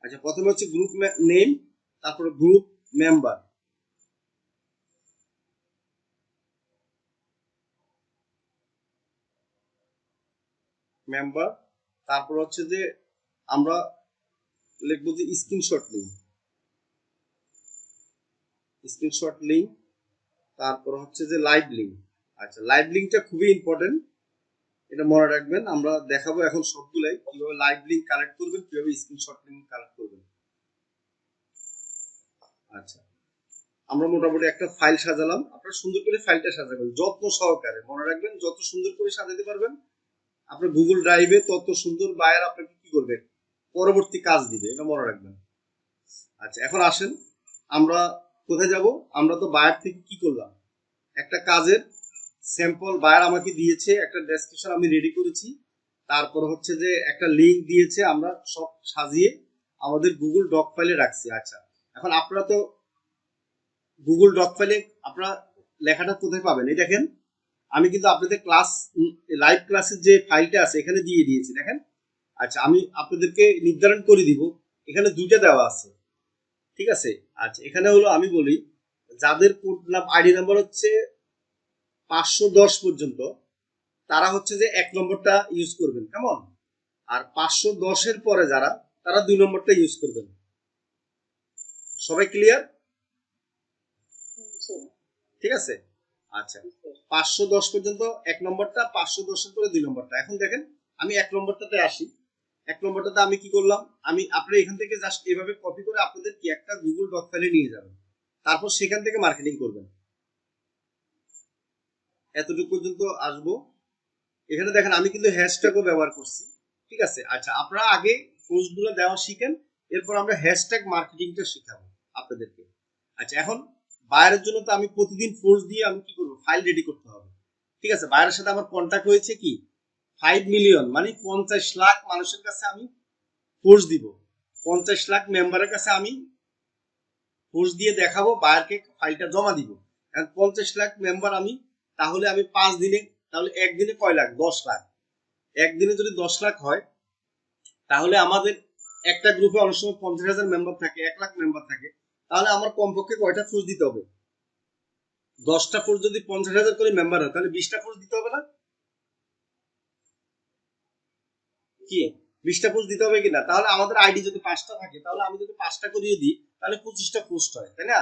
আচ্ছা, প্রথমে হচ্ছে গ্রুপ নেম, তারপরে গ্রুপ মেম্বার, মেম্বার, তারপর হচ্ছে যে আমরা লিখবো যে স্ক্রিনশট লিঙ্ক, স্ক্রিনশট লিঙ্ক, তারপর হচ্ছে যে লাইভ লিঙ্ক। আচ্ছা, লাইভ লিঙ্কটা খুবই ইম্পর্টেন্ট, এটা মনে রাখবেন। আমরা দেখাবো এখন সবগুলাই কিভাবে লাইভ লিঙ্ক কালেক্ট করবেন, কিভাবে স্ক্রিনশট লিঙ্ক কালেক্ট করবেন। আচ্ছা, আমরা মোটামুটি একটা ফাইল সাজালাম, আপনারা সুন্দর করে ফাইলটা সাজাবেন যত্ন সহকারে, মনে রাখবেন যত সুন্দর করে সাজাতে পারবেন আপনার গুগল ড্রাইভে তত সুন্দর বায়ার আপনাকে কি করবে, পরবর্তী কাজ দিবে, এটা মনে রাখবেন। আচ্ছা, এখন আসেন আমরা কোথায় যাব। আমরা তো বায়ার থেকে কি করলাম, একটা কাজের স্যাম্পল বায়ার আমাকে দিয়েছে, একটা ডেসক্রিপশন আমি রেডি করেছি, তারপর হচ্ছে যে একটা লিংক দিয়েছে, আমরা সব সাজিয়ে আমাদের গুগল ডক ফাইলে রাখছি। আচ্ছা, এখন আপনারা তো গুগল ডক ফাইলে আপনারা লেখাটা কোথায় পাবেন, এই দেখেন আমি কিন্তু আপনাদের ক্লাস লাইভ ক্লাসের যে ফাইলটা আছে এখানে দিয়ে দিয়েছি, দেখেন। আচ্ছা, আমি আপনাদেরকে নির্ধারণ করে দিব, এখানে দুইটা দেওয়া আছে, ঠিক আছে? আচ্ছা, এখানে হলো আমি বলি, যাদের কোড নাম আইডি নাম্বার হচ্ছে 510 পর্যন্ত, তারা হচ্ছে যে 1 নম্বরটা ইউজ করবেন, কেমন? আর 510 এর পরে যারা, তারা 2 নম্বরটা ইউজ করবেন। সবাই ক্লিয়ার? ঠিক আছে। আচ্ছা, 510 পর্যন্ত 1 নম্বরটা, 510 এর পরে 2 নম্বরটা। এখন দেখেন আমি 1 নম্বরটাতে আসি। 1 নম্বরটাতে আমি কি করলাম, আমি আপনারা এখান থেকে জাস্ট এভাবে কপি করে আপনাদের কি একটা গুগল ডক ফাইলে নিয়ে যাবেন, তারপর সেখান থেকে মার্কেটিং করবেন। এতটুকু পর্যন্ত আসবো। এখানে দেখেন আমি কিন্তু হ্যাশট্যাগও ব্যবহার করছি, ঠিক আছে? আচ্ছা, আপনারা আগে পোস্টগুলো দেওয়া শিখেন, এরপর আমরা হ্যাশট্যাগ মার্কেটিংটা শিখাবো আপনাদেরকে। আচ্ছা, এখন বায়ারের জন্য তো আমি প্রতিদিন পোস্ট দিয়ে আমি কি করবো, ফাইল রেডি করতে হবে, ঠিক আছে? বায়ারের সাথে আমার কন্ট্যাক্ট হয়েছে কি 5 মিলিয়ন মানে 50 লাখ মানুষের কাছে আমি ফোর্স দিব, 50 লাখ মেম্বারের কাছে আমি ফোর্স দিয়ে দেখাবো বায়ারকে ফাইলটা জমা দিব। এখন 50 লাখ মেম্বার আমি, তাহলে আমি 5 দিনে, তাহলে একদিনে কয় লাখ? 10 লাখ। একদিনে যদি 10 লাখ হয় তাহলে আমাদের একটা গ্রুপে অনেক সময় 50,000 মেম্বার থাকে, 1 লাখ মেম্বার থাকে, তাহলে আমার কমপক্ষে কয়টা ফোর্স দিতে হবে? 10টা ফোর্স যদি 50,000 করে মেম্বার হয় তাহলে 20টা ফোর্স দিতে হবে না? কি 20টা পোস্ট দিতে হবে কিনা? তাহলে আমাদের আইডি যদি 5টা থাকে তাহলে আমি যদি 5টা করিয়ে দিই তাহলে 25টা পোস্ট হয়, তাই না?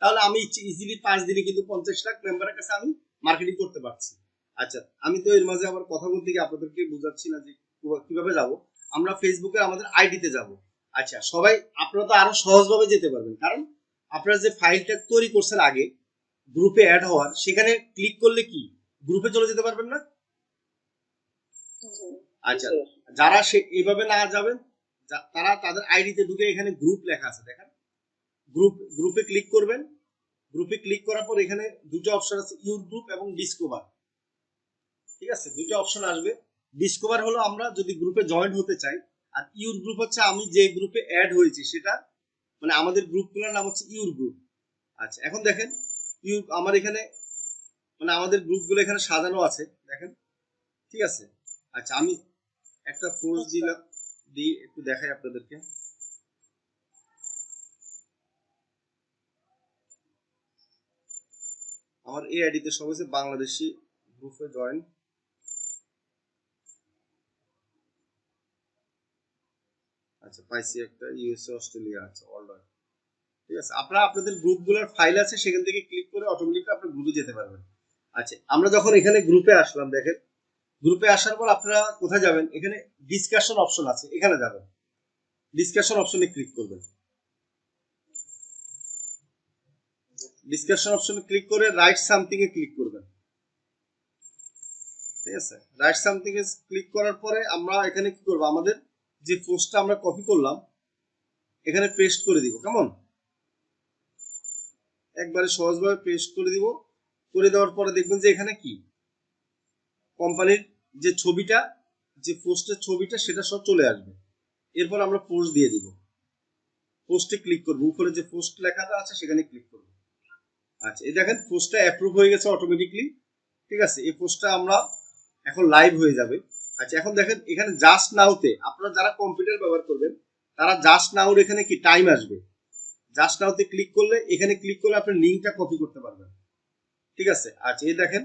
তাহলে আমি ইজিলি 5 দিনে কিন্তু 50 লাখ মেম্বারের কাছে আমি মার্কেটিং করতে পারছি। আচ্ছা, আমি তো এর মাঝে আবার কথা বলতে গিয়ে আপনাদেরকে বোঝাচ্ছি না যে কিভাবে যাব। আমরা ফেসবুকে আমাদের আইডিতে যাব। আচ্ছা, সবাই আপনারা তো আরো সহজভাবে যেতে পারবেন, কারণ আপনারা যে ফাইলটা তৈরি করছেন আগে গ্রুপে অ্যাড হওয়ার, সেখানে ক্লিক করলে কি গ্রুপে চলে যেতে পারবেন না? আচ্ছা, যারা সে এইভাবে না যাবেন তারা তাদের আইডিতে ঢুকে এখানে গ্রুপ লেখা আছে দেখেন, গ্রুপে ক্লিক করবেন। গ্রুপে ক্লিক করার পর এখানে দুটো অপশন আছে, ইউর গ্রুপ এবং ডিসকভার। ঠিক আছে, দুটো অপশন আসবে। ডিসকভার হলো আমরা যদি গ্রুপে জয়েন হতে চাই, আর ইউর গ্রুপ হচ্ছে আমি যে গ্রুপে অ্যাড হয়েছি সেটা, মানে আমাদের গ্রুপগুলোর নাম হচ্ছে ইউর গ্রুপ। আচ্ছা, এখন দেখেন আমার এখানে মানে আমাদের গ্রুপগুলো এখানে সাজানো আছে দেখেন, ঠিক আছে। আচ্ছা, আমি একটা ফোর্স দিলাম, দিয়ে একটু দেখাই আপনাদেরকে। আমার এই আইডিতে সব হচ্ছে বাংলাদেশি গ্রুপে জয়েন। আচ্ছা, পাইছি একটা ইউএসএ অস্ট্রেলিয়া, আচ্ছা অলরাইট, ঠিক আছে। আপনারা আপনাদের গ্রুপগুলোর ফাইল আছে সেখান থেকে ক্লিক করে অটোমেটিক আপনার গ্রুপে যেতে পারবেন। আচ্ছা, আমরা যখন এখানে গ্রুপে আসলাম দেখেন, গ্রুপে আসার পর আপনারা কোথায় যাবেন? এখানে ডিসকাশন অপশন আছে, এখানে যাবেন, ডিসকাশন অপশনে ক্লিক করবেন। ডিসকাশন অপশনে ক্লিক করে রাইট সামথিং এ ক্লিক করবেন, ঠিক আছে। রাইট সামথিং এ ক্লিক করার পরে আমরা এখানে কি করব? আমাদের যে পোস্টটা আমরা কপি করলাম এখানে পেস্ট করে দিব, কেমন? একবারে সহজভাবে পেস্ট করে দিব। করে দেওয়ার পরে দেখবেন যে এখানে কি কোম্পানির যে ছবিটা, যে পোস্টের ছবিটা সেটা সব চলে আসবে। এরপর আমরা পোস্ট দিয়ে দিব, পোস্টে ক্লিক করব, উপরে যে পোস্ট লেখাটা আছে সেখানে ক্লিক করব। আচ্ছা, এই দেখেন পোস্টটা অ্যাপ্রুভ হয়ে গেছে অটোমেটিকলি, ঠিক আছে। এই পোস্টটা আমরা এখন লাইভ হয়ে যাবে। আচ্ছা, এখন দেখেন এখানে জাস্ট নাওতে আপনারা যারা কম্পিউটার ব্যবহার করবেন তারা জাস্ট নাওর এখানে কি টাইম আসবে, জাস্ট নাওতে ক্লিক করলে, এখানে ক্লিক করলে আপনি লিঙ্কটা কপি করতে পারবেন, ঠিক আছে। আচ্ছা, এই দেখেন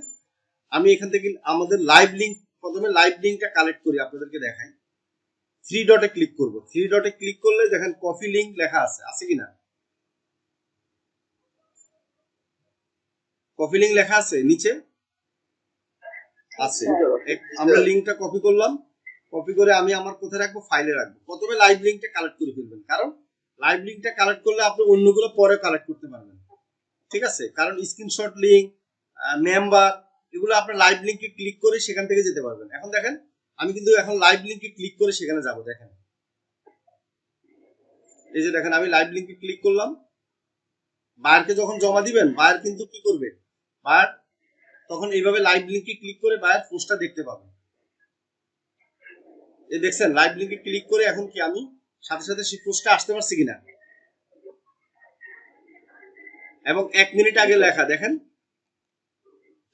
আমি এখান থেকে আমাদের লাইভ লিঙ্ক, প্রথমে লাইভ লিঙ্কটা কালেক্ট করি আপনাদেরকে দেখাই। 3 ডটে ক্লিক করব, 3 ডটে ক্লিক করলে দেখেন কপি লিঙ্ক লেখা আছে, আছে কিনা? কপি লিঙ্ক লেখা আছে নিচে, আছে। আমরা লিঙ্কটা কপি করলাম, কপি করে আমি আমার কোথায় রাখবো? ফাইলে রাখবো। প্রথমে লাইভ লিঙ্কটা কালেক্ট করে ফেলবেন, কারণ লাইভ লিঙ্কটা কালেক্ট করলে আপনি অন্যগুলো পরে কালেক্ট করতে পারবেন, ঠিক আছে। কারণ স্ক্রিনশট লিঙ্ক, মেম্বার, এগুলো আপনার লাইভ লিঙ্কে ক্লিক করে সেখান থেকে যেতে পারবেন। এখন দেখেন আমি কিন্তু এখন লাইভ লিঙ্কে ক্লিক করে সেখানে যাব, দেখেন এই যে দেখেন আমি লাইভ লিঙ্কে ক্লিক করলাম। বায়ারকে যখন জমা দিবেন বায়ার কিন্তু কি করবে? বায়ার তখন এইভাবে লাইভ লিঙ্কে ক্লিক করে বায়ার পোস্টটা দেখতে পাবে। এই দেখছেন লাইভ লিঙ্কে ক্লিক করে এখন কি আমি সাথে সাথে সেই পোস্টটা আসতে পারছি কিনা? এবং 1 মিনিট আগে লেখা দেখেন,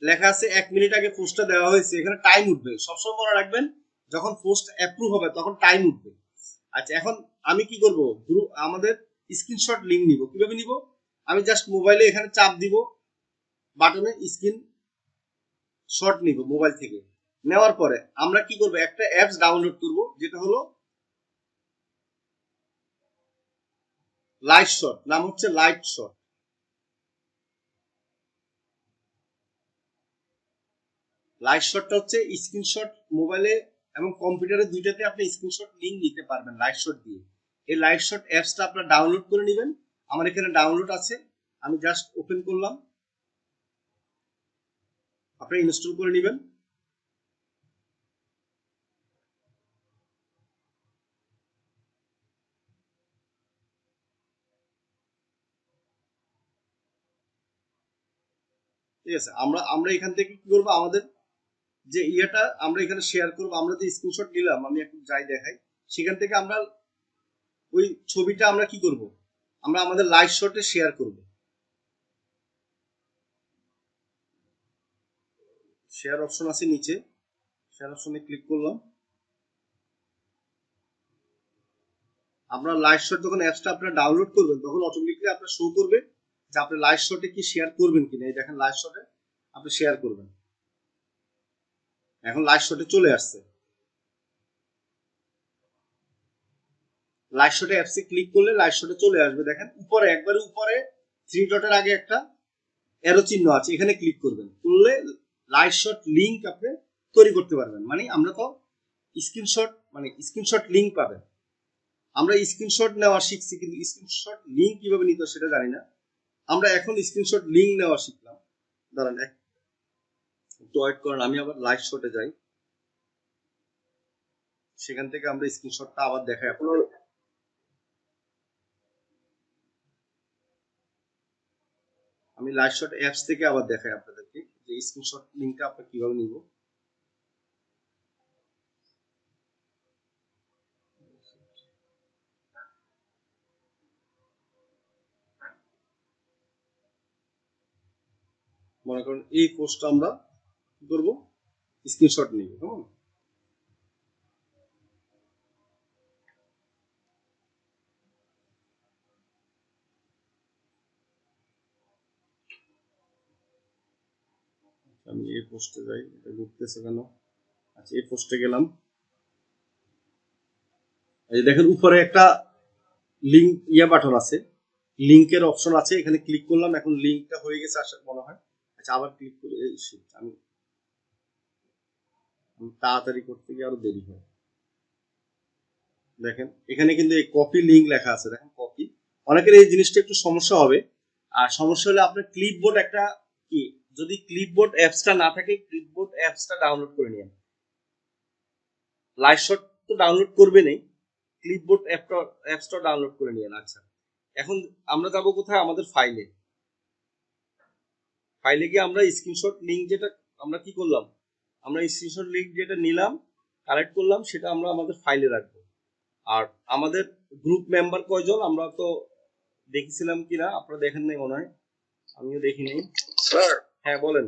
লেখা আছে 1 মিনিট আগে পোস্টটা দেওয়া হয়েছে, এখানে টাইম উঠবে। সবসময় মনে রাখবেন যখন পোস্ট অ্যাপ্রুভ হবে তখন টাইম উঠবে। আচ্ছা, এখন আমি কি করব? আমাদের স্ক্রিনশট লিংক নিব। কিভাবে নিব? আমি জাস্ট মোবাইলে এখানে চাপ দিব, বাটনে স্ক্রিন শট নিব মোবাইল থেকে। নেওয়ার পরে আমরা কি করব? একটা অ্যাপস ডাউনলোড করব, যেটা হলো লাইট শট, নাম হচ্ছে লাইট শট। লাইট শটটা হচ্ছে স্ক্রিনশট, মোবাইলে এবং কম্পিউটারে দুইটাতে আপনি স্ক্রিনশট লিংক নিতে পারবেন লাইট শট দিয়ে। এই লাইট শট অ্যাপসটা আপনারা ডাউনলোড করে নেবেন। আমার এখানে ডাউনলোড আছে, আমি জাস্ট ওপেন করলাম, আপনারা ইনস্টল করে নেবেন। ঠিক আছে, আমরা এখান থেকে কি করবো? আমাদের যে ইয়েটা আমরা এখানে শেয়ার করব, আমরা যে স্ক্রিনশট নিলাম, আমি একটু যাই দেখাই, সেখান থেকে আমরা ওই ছবিটা আমরা কি করব, আমরা আমাদের লাইভ শটে শেয়ার করব। শেয়ার অপশন আছে নিচে, শেয়ার অপশনে ক্লিক করলাম। আপনার লাইভ শট যখন অ্যাপসটা আপনারা ডাউনলোড করবেন তখন অটোমেটিকলি আপনার শো করবে যে আপনি লাইভ শটে কি শেয়ার করবেন কিনা। এই দেখেন লাইভ শটে আপনি শেয়ার করবেন, এখন লাইভ শটে চলে আসছে। লাইভ শটে অ্যাপসে ক্লিক করলে লাইভ শটে চলে আসবে। দেখেন উপরে একবারে উপরে 3 ডটের আগে একটা অ্যারো চিহ্ন আছে, এখানে ক্লিক করবেন, করলে লাইভ শট লিংক আপনি তৈরি করতে পারবেন। মানে আমরা তো স্ক্রিনশট মানে স্ক্রিনশট লিংক পাবেন। আমরা স্ক্রিনশট নেওয়া শিখছি, কিন্তু স্ক্রিনশট লিংক কিভাবে নিতে সেটা জানি না। আমরা এখন স্ক্রিনশট লিংক নেওয়া শিখলাম। দাঁড়ান একটু ওয়েট করেন, আমি আবার লাইভ শটে যাই, সেখান থেকে আমরা স্ক্রিনশটটা আবার দেখাই আপনাদের। আমি লাইভ শট অ্যাপস থেকে আবার দেখাই আপনাদেরকে যে স্ক্রিনশট লিংকটা আমরা কিভাবে নিব। মনে করেন এই পোস্টটা আমরা কি করব, স্ক্রিনশট নিব। কেমন, আমি এই পোস্টে যাই, এটা ঘুরতেছে কেন। আচ্ছা এই পোস্টে গেলাম, এই দেখেন উপরে একটা লিংক বাটন আছে, লিংকের অপশন আছে, এখানে ক্লিক করলাম, এখন লিংকটা হয়ে গেছে আশা মনে হয়। আচ্ছা আবার ক্লিক করি, এই shit, আমি তাড়াতাড়ি করতে গিয়ে আরো দেরি হয়। দেখেন এখানে কিন্তু এই কপি লিংক লেখা আছে, দেখেন কপি। অনেকের এই জিনিসটা একটু সমস্যা হবে, আর সমস্যা হলে আপনার ক্লিপবোর্ড একটা কি, যদি ক্লিপবোর্ড অ্যাপসটা না থাকে ক্লিপবোর্ড অ্যাপসটা ডাউনলোড করে নিন। লাইভ শট তো ডাউনলোড করবেনই, ক্লিপবোর্ড অ্যাপসটা ডাউনলোড করে নিন। আচ্ছা এখন আমরা যাব কোথায়, আমাদের ফাইলে। ফাইলে গিয়ে আমরা স্ক্রিনশট লিংক যেটা আমরা কি করলাম, আমরা স্ক্রিনশট লিংক যেটা নিলাম কালেক্ট করলাম সেটা আমরা আমাদের ফাইলে রাখবো। আর আমাদের গ্রুপ মেম্বার কয়জন আমরা তো দেখেছিলাম কিনা, আপনারা দেখেন নাই মনে হয়, আমিও দেখিনি। স্যার হ্যাঁ বলেন।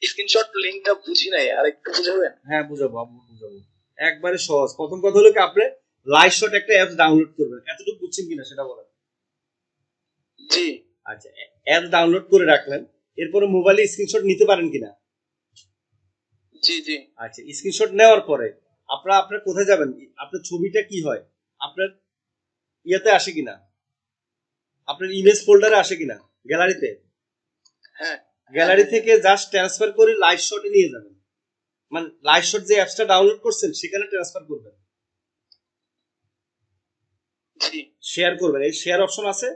স্ক্রিনশট লিংকটা বুঝি নাই, আর একটু বুঝাবেন? হ্যাঁ বুঝাবো, আপনি বুঝাবো, একবারে সহজ। প্রথম কথা হলো কি, আপনি লাইভ শট একটা অ্যাপস ডাউনলোড করবেন, এতটুকু বুঝছেন কিনা সেটা বলেন। জি আচ্ছা অ্যাপ ডাউনলোড করে রাখলেন, এরপরে মোবাইলে স্ক্রিনশট নিতে পারেন কিনা। জি জি আচ্ছা স্ক্রিনশট নেওয়ার পরে আপনার কোথায় যাবেন, আপনার ছবিটা কি হয় আপনার ইয়েতে আসে কিনা, আপনার ইমেজ ফোল্ডারে আসে কিনা, গ্যালারিতে। হ্যাঁ গ্যালারি থেকে জাস্ট ট্রান্সফার করে লাইভ শটে নিয়ে যাবেন, মানে লাইভ শট যে অ্যাপসটা ডাউনলোড করছেন সেখানে ট্রান্সফার করবেন, জি শেয়ার করবেন। এই শেয়ার অপশন আছে,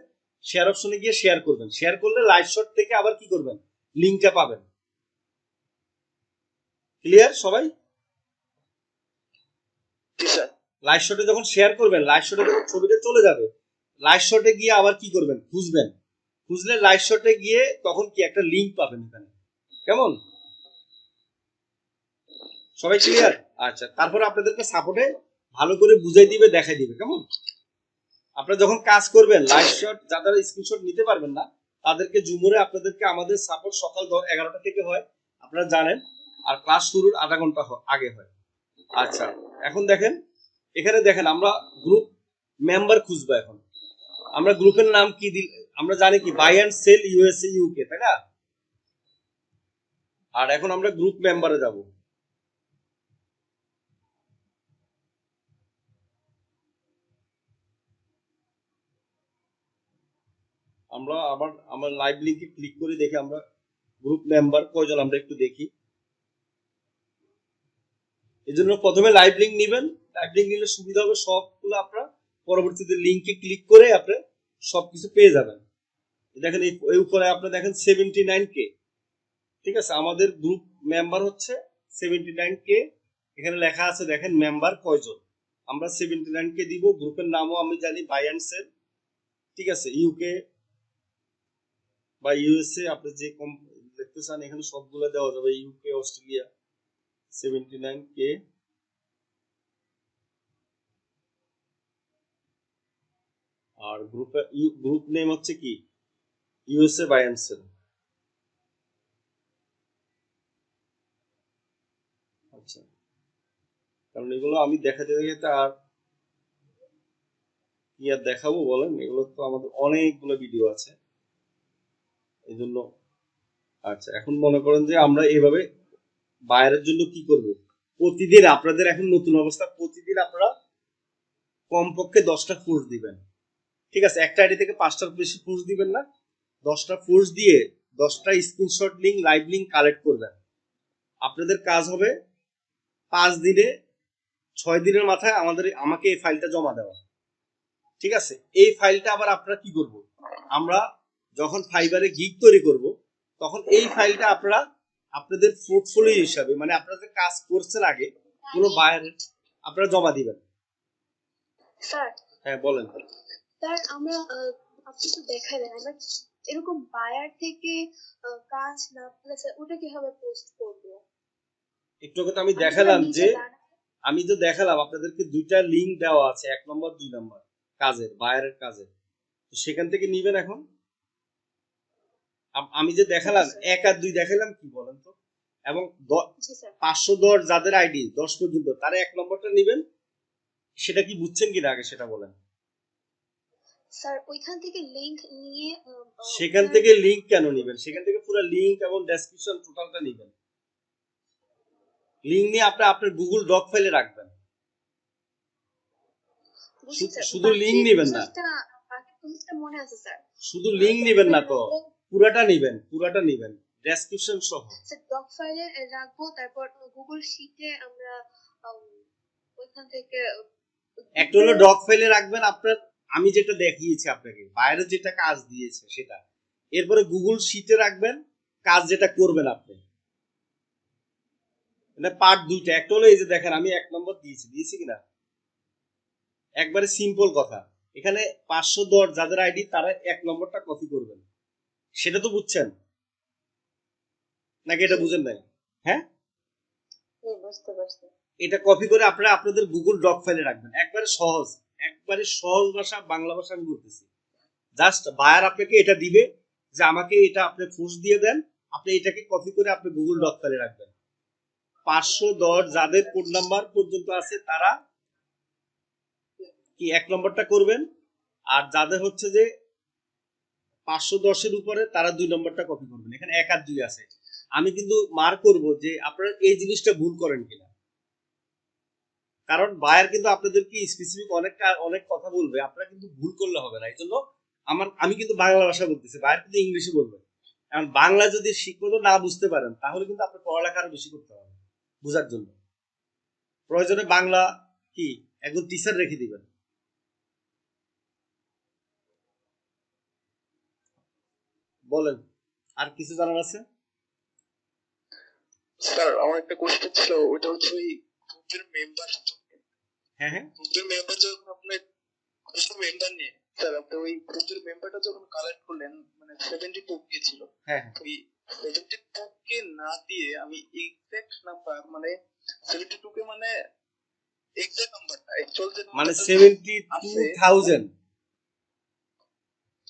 শেয়ার অপশনে গিয়ে শেয়ার করবেন। শেয়ার করলে লাইভ শট থেকে আবার কি করবেন, লিংকটা পাবেন। ক্লিয়ার সবাই? জি স্যার লাইভ শটে যখন শেয়ার করবেন, লাইভ শটে যখন ছবিটা চলে যাবে, লাইভ শটে গিয়ে আবার কি করবেন, খুঁজবেন। খুঁজলে লাইভ শটে গিয়ে তখন কি একটা লিংক পাবেন এখানে। কেমন, সবাই ক্লিয়ার? আচ্ছা তারপরে আপনাদেরকে সাপোর্টে ভালো করে বুঝাই দিবে, দেখাই দিবে। কেমন, আপনারা যখন কাজ করবেন লাইভ শট, যারা স্ক্রিনশট নিতে পারবেন না তাদেরকে জুমরে আপনাদেরকে আমাদের সাপোর্ট সকাল 11টা থেকে হয়, আপনারা জানেন, আর ক্লাস শুরুর আধা ঘন্টা আগে হয়। আচ্ছা এখন দেখেন, এখানে দেখেন আমরা গ্রুপ মেম্বার খুঁজবো। এখন আমরা গ্রুপের নাম কি দিল, আমরা জানি কি buy and sell USA UK, তাই না? আর এখন আমরা গ্রুপ মেম্বারে যাব। আমরা আবার আমার লাইভ লিংকে ক্লিক করে দেখি আমরা গ্রুপ মেম্বার কয়জন, আমরা একটু দেখি। এই জন্য প্রথমে লাইভ লিংক নেবেন, লাইভ লিংক নিলে সুবিধা হবে, সবগুলো আপনারা পরবর্তীতে লিংকে ক্লিক করে আপনি সবকিছু পেয়ে যাবেন। দেখেন এই উপরে আপনারা দেখেন 79K, ঠিক আছে, আমাদের গ্রুপ মেম্বার হচ্ছে 79K। এখানে লেখা আছে দেখেন মেম্বার কয়জন, আমরা 79K দিব। গ্রুপের নামও আমি জানি বাই অ্যান্ড সেল, ঠিক আছে, ইউকে বা ইউএসএ, আপনি যে কম দেখতে দেখতে চান এখানে সবগুলো দেওয়া যাবে, ইউকে, অস্ট্রেলিয়া 79K, আর গ্রুপ নেম হচ্ছে কি ইউএসএ বাই এন্ড সেল। আচ্ছা, কারণ এগুলো আমি দেখাতে দেখাতে আর কি আর দেখাবো বলেন, এগুলো তো আমাদের অনেকগুলো ভিডিও আছে এই জন্য। আচ্ছা, এখন মনে করেন যে আমরা এইভাবে বায়ারের জন্য কি করব, প্রতিদিন আপনাদের এখন নতুন অবস্থা, প্রতিদিন আপনারা কমপক্ষে 10টা ফোর্স দিবেন, ঠিক আছে? একটা আইডি থেকে 5টার বেশি ফোর্স দিবেন না, 10টা ফোর্স দিয়ে 10টা screenshot link, live link collect করবেন। আপনাদের কাজ হবে 5 দিনে 6 দিনের মাথায় আমাকে এই ফাইলটা জমা দেওয়া, ঠিক আছে? এই ফাইলটা আবার আপনারা কি করব, আমরা যখন ফাইবারে গিগ তৈরি করব তখন এই ফাইলটা আপনারা আপনাদের পোর্টফোলিও হিসাবে, মানে আপনারা যে কাজ করছেন আগে কোনো বায়ারের, আপনারা জমা দিবেন। স্যার হ্যাঁ বলেন। স্যার আমরা আপনি তো দেখালেন, আমরা এরকম বায়ার থেকে কাজ না পেলে স্যার ওটা কিভাবে পোস্ট করব? একটু আগে তো আমি দেখালাম যে, আমি তো দেখালাম আপনাদেরকে 2টা লিংক দেওয়া আছে, 1 নম্বর 2 নম্বর কাজের, বায়ারের কাজের, তো সেখান থেকে নিবেন। এখন আমি যে দেখালাম 1 আর 2 দেখালাম কি বলেন তো, এবং 510 যাদের আইডি 10 পর্যন্ত তারা 1 নম্বরটা নিবেন, সেটা কি বুঝছেন কিনা আগে সেটা বলেন। স্যার ওইখান থেকে লিংক নিয়ে সেখান থেকে লিংক কেন নিবেন, সেখান থেকে পুরো লিংক এবং ডেসক্রিপশন টোটালটা নিবেন। লিংক নিয়ে আপনি আপনার গুগল ডক ফাইলে রাখবেন, শুধু লিংক নিবেন না, মনে আছে স্যার, শুধু লিংক নিবেন না তো, পুরাটা নিবেন ডেসক্রিপশন সহ। স্যার ডক ফাইলে রাখবো, তারপর গুগল শীটে আমরা ওইখান থেকে একটা হলো ডক ফাইলে রাখবেন আপনার, আমি যেটা দেখিয়েছি আপনাকে, বাইরে যেটা কাজ দিয়েছে সেটা, এরপরে গুগল শীটে রাখবেন কাজ যেটা করবেন আপনি। মানে পার্ট 2টা, একটা হলো এই যে দেখেন আমি 1 নম্বর দিয়েছি কিনা, একবারে সিম্পল কথা। এখানে 510 যাদের আইডি তারা 1 নম্বরটা কপি করবেন, সেটা তো বুঝছেন নাকি এটা বুঝেন নাই? হ্যাঁ বুঝতে পারছি। এটা কপি করে আপনারা আপনাদের গুগল ডক ফাইলে রাখবেন, একবারে সহজ ভাষা, বাংলা ভাষা আমি বলতেছি। জাস্ট বায়ার আপনাকে এটা দিবে যে আমাকে এটা আপনি ফোর্স দিয়ে দেন, আপনি এটাকে কপি করে আপনি গুগল ডক ফাইলে রাখবেন। 510 যাদের কোড নাম্বার পর্যন্ত আছে তারা কি 1 নম্বরটা করবেন, আর যাদের হচ্ছে যে 510 এর উপরে তারা 2 নম্বরটা কপি করবেন। এখানে 1 আর 2 আছে, আমি কিন্তু মার্ক করব যে আপনারা এই জিনিসটা ভুল করেন কিনা, কারণ বায়ার কিন্তু আপনাদেরকে স্পেসিফিক অনেক কথা বলবে, আপনারা কিন্তু ভুল করলে হবে না। এই জন্য আমি কিন্তু বাংলা ভাষা বলতেছি, বায়ার কিন্তু ইংলিশে বলবে। কারণ বাংলা যদি শিক্ষক না বুঝতে পারেন তাহলে কিন্তু আপনার পড়ালেখা আরো বেশি করতে হবে বোঝার জন্য। প্রয়োজনে বাংলা কি একজন টিচার রেখে দিবেন। বলেন, আর কিছু জানার আছে? স্যার আমার একটা কোশ্চেন ছিল, ওটা হচ্ছে ওই গ্রুপের মেম্বার। হ্যাঁ গ্রুপের মেম্বার যখন আপনি গ্রুপের মেম্বার নিয়ে স্যার আপনি ওই গ্রুপের মেম্বারটা যখন কালেক্ট করলেন, মানে 72K ছিল, হ্যাঁ ওই 72K না দিয়ে আমি এক্সাক্ট নাম্বার, মানে 72K মানে এক্সাক্ট নাম্বারটা অ্যাকচুয়াল যে মানে নাম্বারটা 72,000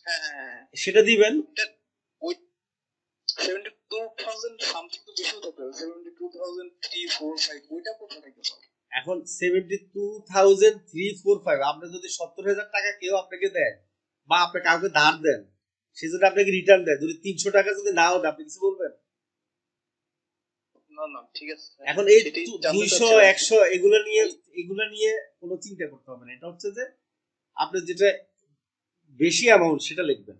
হ্যাঁ সেটা দিবেন। ওই 72,000 সামথিং তো বেশি হতে পারে, 72,345 ওইটা কোথা থেকে পাবো? এখন 72,345 আপনি যদি 70,000 টাকা কেউ আপনাকে দেয় বা আপনি কাউকে ধার দেন, সে যদি আপনাকে রিটার্ন দেয়, যদি 300 টাকা যদি নাও দেয়, আপনি কিছু বলবেন? না ঠিক আছে। এখন এই 200 100 এগুলো নিয়ে কোনো চিন্তা করতে হবে না। এটা হচ্ছে যে আপনি যেটা বেশি অ্যামাউন্ট সেটা লিখবেন।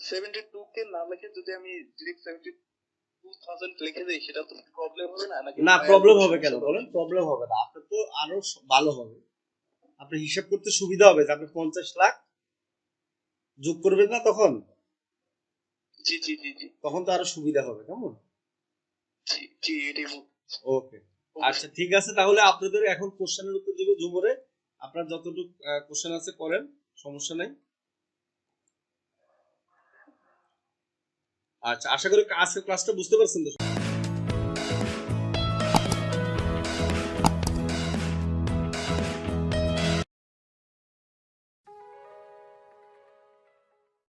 72K না লিখে যদি আমি ডিরেক্ট 72,000 লিখে দেই সেটা তো প্রবলেম হবে না নাকি? না, প্রবলেম হবে কেন বলেন? প্রবলেম হবে না, আপনার তো আরো ভালো হবে, আপনি হিসাব করতে সুবিধা হবে যে আপনি 50 লাখ যোগ করবেন না তখন, জি তখন তো আরো সুবিধা হবে। কেমন? জি এটাই। ওকে, আচ্ছা ঠিক আছে, তাহলে আপনাদের এখন কোশ্চেনের উত্তর দেব জুমরে। আপনার যতটুকু কোশ্চেন আছে করেন, সমস্যা নাই। আচ্ছা, আশা করি আজকের ক্লাসটা বুঝতে পারছেন তো?